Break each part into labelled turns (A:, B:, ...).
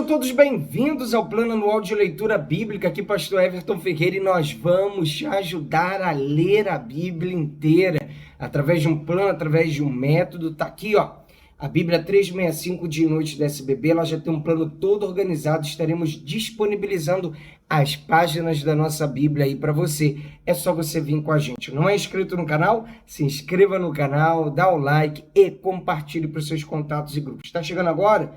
A: todos bem-vindos ao Plano Anual de Leitura Bíblica. Aqui, Pastor Everton Ferreira, e nós vamos te ajudar a ler a Bíblia inteira através de um plano, através de um método. Tá aqui, ó, a Bíblia 365 de Noite da SBB. Ela já tem um plano todo organizado. Estaremos disponibilizando as páginas da nossa Bíblia aí para você. É só você vir com a gente. Não é inscrito no canal? Se inscreva no canal, dá o like e compartilhe para os seus contatos e grupos. Está chegando agora?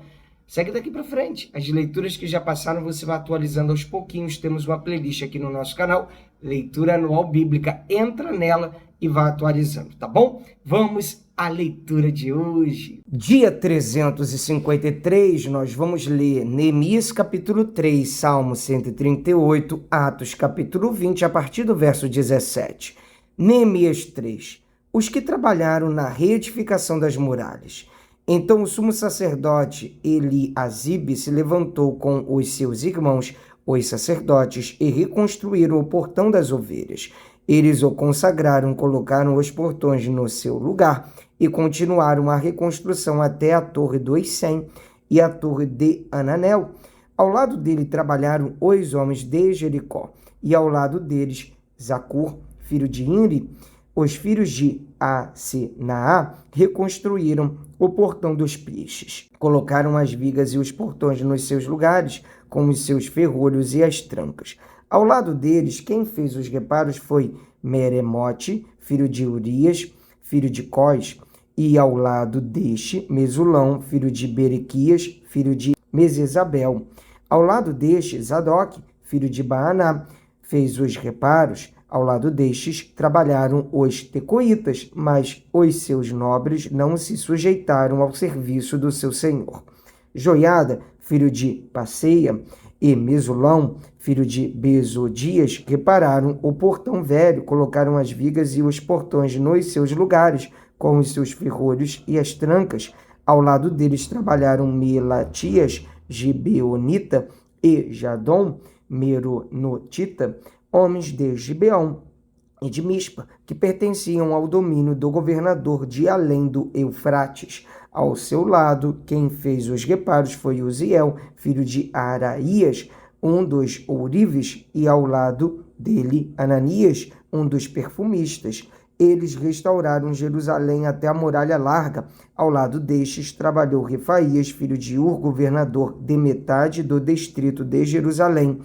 A: Segue daqui para frente. As leituras que já passaram você vai atualizando aos pouquinhos. Temos uma playlist aqui no nosso canal, Leitura Anual Bíblica. Entra nela e vai atualizando, tá bom? Vamos à leitura de hoje. Dia 353, nós vamos ler Neemias capítulo 3, Salmo 138, Atos capítulo 20, a partir do verso 17. Neemias 3. Os que trabalharam na reedificação das muralhas. Então o sumo sacerdote Eliasibe se levantou com os seus irmãos, os sacerdotes, e reconstruíram o portão das ovelhas. Eles o consagraram, colocaram os portões no seu lugar e continuaram a reconstrução até a Torre dos 100 e a Torre de Ananel. Ao lado dele trabalharam os homens de Jericó, e ao lado deles Zacur, filho de Inri. Os filhos de Asinaá reconstruíram o portão dos peixes. Colocaram as vigas e os portões nos seus lugares, com os seus ferrolhos e as trancas. Ao lado deles, quem fez os reparos foi Meremote, filho de Urias, filho de Cós, e ao lado deste, Mesulão, filho de Berequias, filho de Mesesabel. Ao lado deste, Zadok, filho de Baaná, fez os reparos. Ao lado destes, trabalharam os tecoitas, mas os seus nobres não se sujeitaram ao serviço do seu senhor. Joiada, filho de Passeia, e Mesulão, filho de Bezodias, repararam o portão velho, colocaram as vigas e os portões nos seus lugares, com os seus ferrolhos e as trancas. Ao lado deles trabalharam Melatias, Gibeonita, e Jadom, Meronotita, homens de Gibeão e de Mispa, que pertenciam ao domínio do governador de além do Eufrates. Ao seu lado, quem fez os reparos foi Uziel, filho de Araías, um dos ourives, e ao lado dele Ananias, um dos perfumistas. Eles restauraram Jerusalém até a muralha larga. Ao lado destes trabalhou Refaías, filho de Ur, governador de metade do distrito de Jerusalém.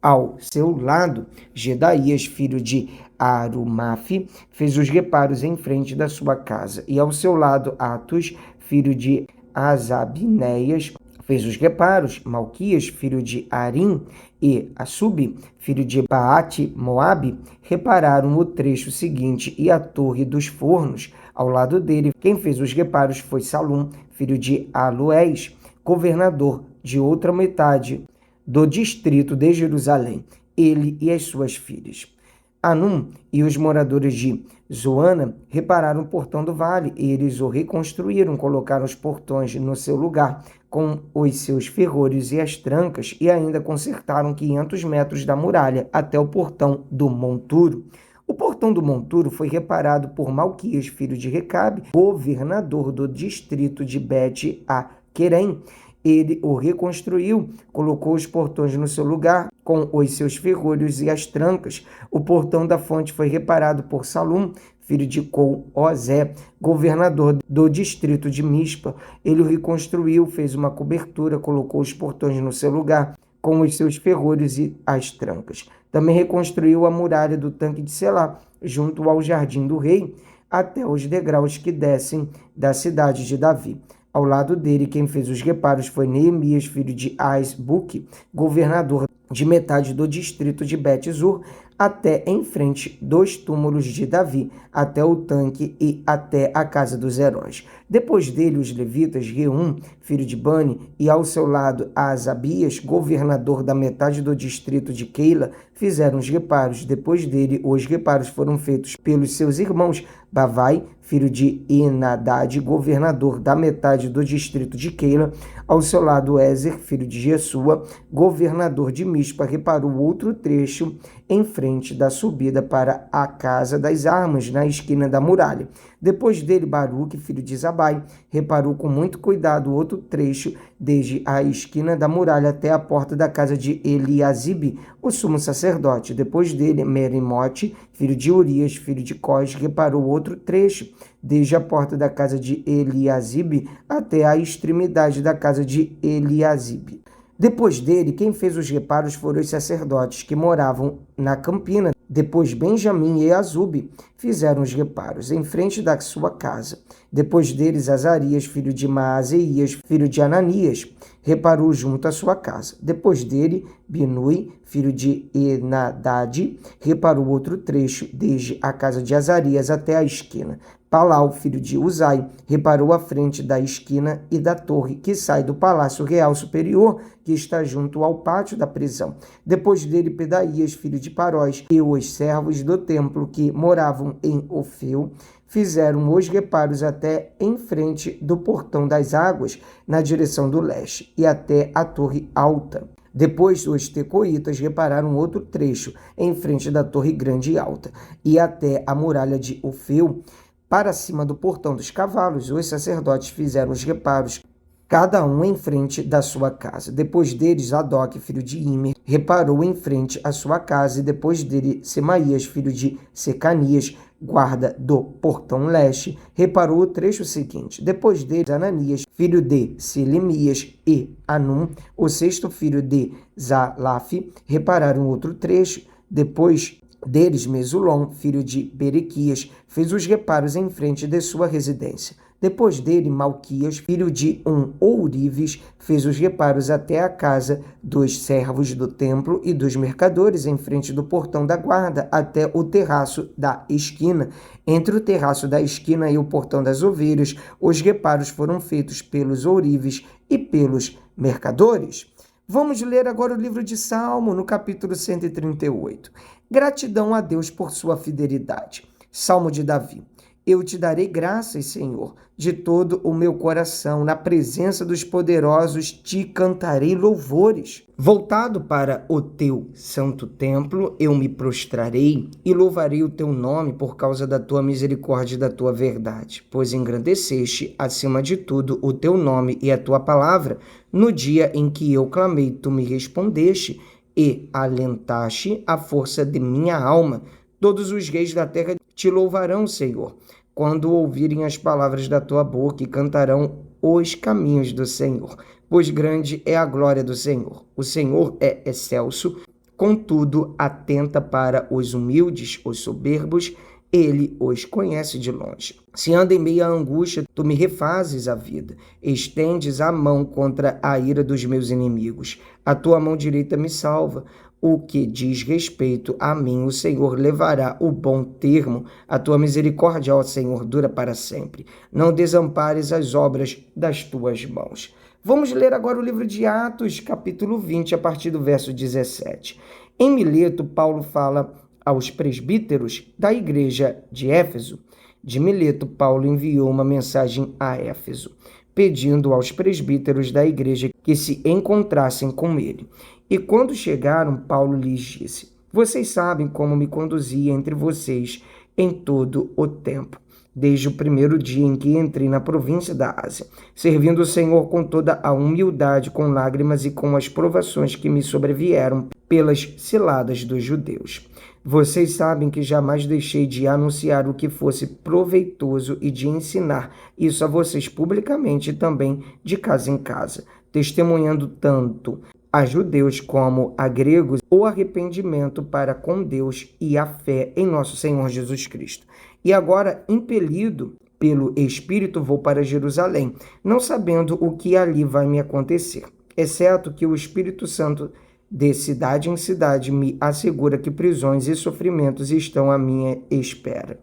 A: Ao seu lado, Gedaías, filho de Arumafe, fez os reparos em frente da sua casa. E ao seu lado, Atos, filho de Asabinéias, fez os reparos. Malquias, filho de Arim, e Assub, filho de Baate Moabe, repararam o trecho seguinte e a torre dos fornos. Ao lado dele, quem fez os reparos foi Salum, filho de Alués, governador de outra metade do distrito de Jerusalém, ele e as suas filhas. Anum e os moradores de Zoana repararam o portão do vale. Eles o reconstruíram, colocaram os portões no seu lugar, com os seus ferrolhos e as trancas, e ainda consertaram 500 metros da muralha até o portão do monturo. O portão do monturo foi reparado por Malquias, filho de Recabe, governador do distrito de Bet-Aquerem. Ele o reconstruiu, colocou os portões no seu lugar, com os seus ferrolhos e as trancas. O portão da fonte foi reparado por Salum, filho de Col-Ozé, governador do distrito de Mispa. Ele o reconstruiu, fez uma cobertura, colocou os portões no seu lugar, com os seus ferrolhos e as trancas. Também reconstruiu a muralha do tanque de Selá, junto ao jardim do rei, até os degraus que descem da cidade de Davi. Ao lado dele, quem fez os reparos foi Neemias, filho de Asbuque, governador de metade do distrito de Bet-Zur, até em frente dos túmulos de Davi, até o tanque e até a casa dos heróis. Depois dele, os levitas, Reum, filho de Bani, e ao seu lado Asabias, governador da metade do distrito de Keila, fizeram os reparos. Depois dele, os reparos foram feitos pelos seus irmãos, Bavai, filho de Enadad, governador da metade do distrito de Keila. Ao seu lado, Ezer, filho de Jesua, governador de Mispa, reparou outro trecho em frente da subida para a Casa das Armas, na esquina da muralha.
B: Depois dele, Baruque, filho de Zabai, reparou com muito cuidado o outro trecho, desde a esquina da muralha até a porta da casa de Eliasibe, o sumo sacerdote. Depois dele, Merimote, filho de Urias, filho de Cós, reparou outro trecho, desde a porta da casa de Eliasibe até a extremidade da casa de Eliasibe. Depois dele, quem fez os reparos foram os sacerdotes que moravam na campina. Depois Benjamim e Azube fizeram os reparos em frente da sua casa. Depois deles, Azarias, filho de Maazeias, filho de Ananias, reparou junto à sua casa. Depois dele, Binui, filho de Enadade, reparou outro trecho, desde a casa de Azarias até a esquina. Palau, filho de Uzai, reparou a frente da esquina e da torre que sai do Palácio Real Superior, que está junto ao pátio da prisão. Depois dele, Pedaías, filho de Parós, e os servos do templo que moravam em Ofeu, fizeram os reparos até em frente do portão das águas, na direção do leste, e até a torre alta. Depois, os tecoitas repararam outro trecho, em frente da torre grande e alta, e até a muralha de Ofeu, para cima do portão dos cavalos. Os sacerdotes fizeram os reparos, cada um em frente da sua casa. Depois deles, Zadok, filho de Imer, reparou em frente à sua casa, e depois dele, Semaías, filho de Secanias, guarda do portão leste, reparou o trecho seguinte. Depois deles, Ananias, filho de Selemias, e Anum, o sexto filho de Zalaf, repararam outro trecho. Depois deles, Mesulom, filho de Berequias, fez os reparos em frente de sua residência. Depois dele, Malquias, filho de Ourives, fez os reparos até a casa dos servos do templo e dos mercadores, em frente do portão da guarda, até o terraço da esquina. Entre o terraço da esquina e o portão das ovelhas, os reparos foram feitos pelos ourives e pelos mercadores. Vamos ler agora o livro de Salmo, no capítulo 138. Gratidão a Deus por sua fidelidade. Salmo de Davi. Eu te darei graças, Senhor, de todo o meu coração. Na presença dos poderosos te cantarei louvores. Voltado para o teu santo templo, eu me prostrarei e louvarei o teu nome por causa da tua misericórdia e da tua verdade, pois engrandeceste, acima de tudo, o teu nome e a tua palavra. No dia em que eu clamei, tu me respondeste e alentaste a força de minha alma. Todos os reis da terra te louvarão, Senhor, quando ouvirem as palavras da tua boca, e cantarão os caminhos do Senhor, pois grande é a glória do Senhor. O Senhor é excelso, contudo atenta para os humildes, os soberbos, ele os conhece de longe. Se anda em meio à angústia, tu me refazes a vida. Estendes a mão contra a ira dos meus inimigos. A tua mão direita me salva. O que diz respeito a mim, o Senhor levará o bom termo. A tua misericórdia, ó Senhor, dura para sempre. Não desampares as obras das tuas mãos. Vamos ler agora o livro de Atos, capítulo 20, a partir do verso 17. Em Mileto, Paulo fala aos presbíteros da igreja de Éfeso. De Mileto, Paulo enviou uma mensagem a Éfeso, pedindo aos presbíteros da igreja que se encontrassem com ele. E quando chegaram, Paulo lhes disse: vocês sabem como me conduzi entre vocês em todo o tempo, desde o primeiro dia em que entrei na província da Ásia, servindo o Senhor com toda a humildade, com lágrimas e com as provações que me sobrevieram pelas ciladas dos judeus. Vocês sabem que jamais deixei de anunciar o que fosse proveitoso e de ensinar isso a vocês publicamente e também de casa em casa, testemunhando tanto a judeus como a gregos o arrependimento para com Deus e a fé em nosso Senhor Jesus Cristo. E agora, impelido pelo Espírito, vou para Jerusalém, não sabendo o que ali vai me acontecer, exceto que o Espírito Santo de cidade em cidade me assegura que prisões e sofrimentos estão à minha espera.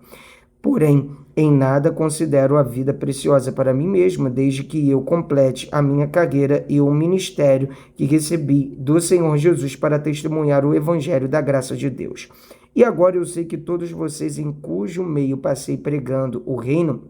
B: Porém, em nada considero a vida preciosa para mim mesma, desde que eu complete a minha carreira e o ministério que recebi do Senhor Jesus para testemunhar o evangelho da graça de Deus. E agora eu sei que todos vocês em cujo meio passei pregando o reino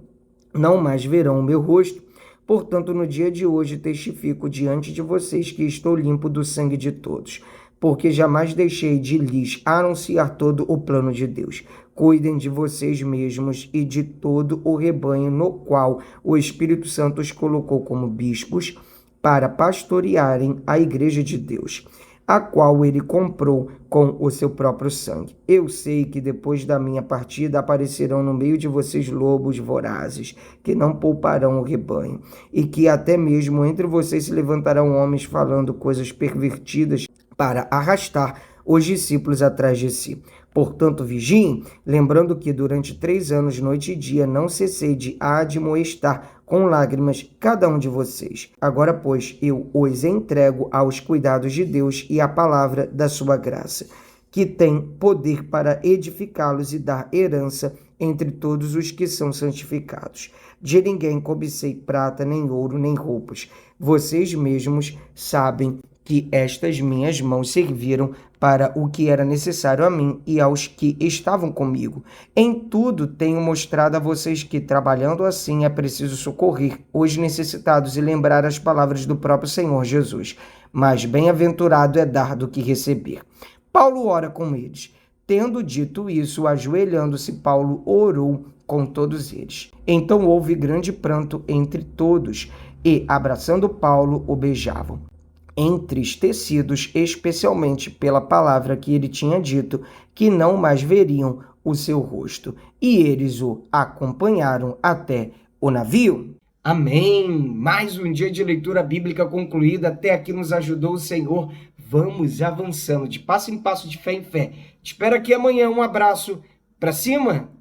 B: não mais verão o meu rosto. Portanto, no dia de hoje testifico diante de vocês que estou limpo do sangue de todos. porque jamais deixei de lhes anunciar todo o plano de Deus. Cuidem de vocês mesmos e de todo o rebanho no qual o Espírito Santo os colocou como bispos para pastorearem a igreja de Deus, a qual ele comprou com o seu próprio sangue. Eu sei que depois da minha partida aparecerão no meio de vocês lobos vorazes, que não pouparão o rebanho, e que até mesmo entre vocês se levantarão homens falando coisas pervertidas para arrastar os discípulos atrás de si. Portanto, vigiem, lembrando que durante 3 anos, noite e dia, não cessei de admoestar com lágrimas cada um de vocês. Agora, pois, eu os entrego aos cuidados de Deus e à palavra da sua graça, que tem poder para edificá-los e dar herança entre todos os que são santificados. De ninguém cobicei prata, nem ouro, nem roupas. Vocês mesmos sabem que estas minhas mãos serviram para o que era necessário a mim e aos que estavam comigo. Em tudo tenho mostrado a vocês que, trabalhando assim, é preciso socorrer os necessitados e lembrar as palavras do próprio Senhor Jesus. Mas bem-aventurado é dar do que receber. Paulo ora com eles. Tendo dito isso, ajoelhando-se, Paulo orou com todos eles. Então houve grande pranto entre todos e, abraçando Paulo, o beijavam, entristecidos especialmente pela palavra que ele tinha dito, que não mais veriam o seu rosto. E eles o acompanharam até o navio.
A: Amém! Mais um dia de leitura bíblica concluído. Até aqui nos ajudou o Senhor. Vamos avançando de passo em passo, de fé em fé. Te espero aqui amanhã. Um abraço. Pra cima!